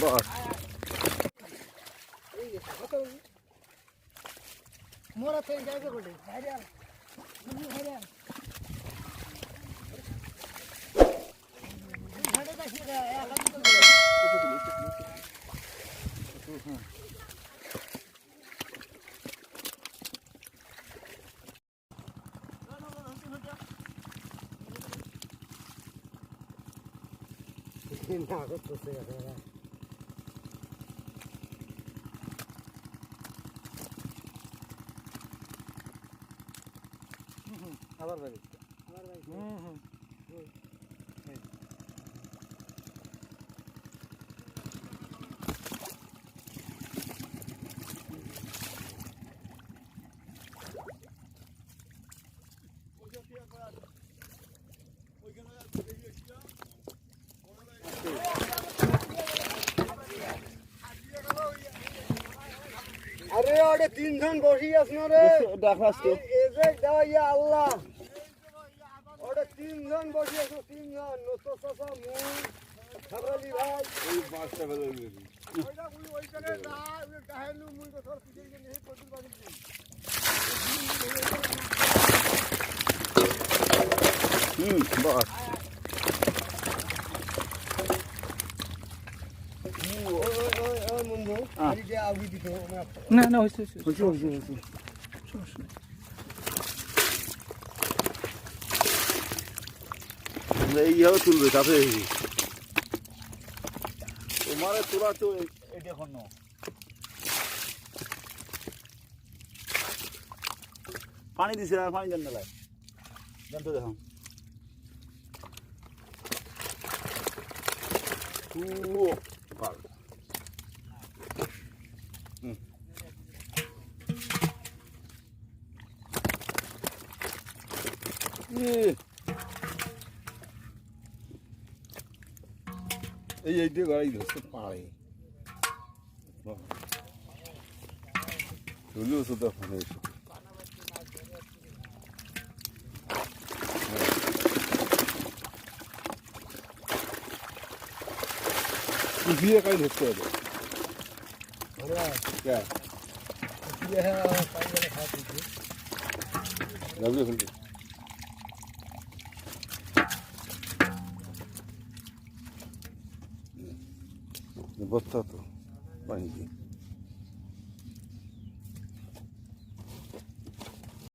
বস মোরা তো জায়গা করে ভাইরাল ভাইরাল ঘাটে দেখি রে এখন তো না করতেছে এরা আবার ভাই আরে ওরে তিনজন বসি আছ না রে দেখাস তো এজে দাইয়া আল্লাহ ওরে তিনজন বসি আছ তিনজন নতো চাচা মুই খাবরালি ভাই এই বাসটা ফেলে দিবি ওইটা ওইখানে না ওই কাহেলু মুই তো সর পিছে গিয়ে নেই কদুর বাড়ি বস ওই বন্ধু আরে যে আউগি দিছো না না হইছে এইভাবে তুলবে তাতে তোমার তোরা তো এটা এখন পানি দিছে আর পানি দেন না লাই দেন তো দেখো এইটা গাড়ি ধরছে পাড়ে চলেও তো তখন এসে দিয়ে কাজ ধরতে হবে বস্তা তো পানি দিয়ে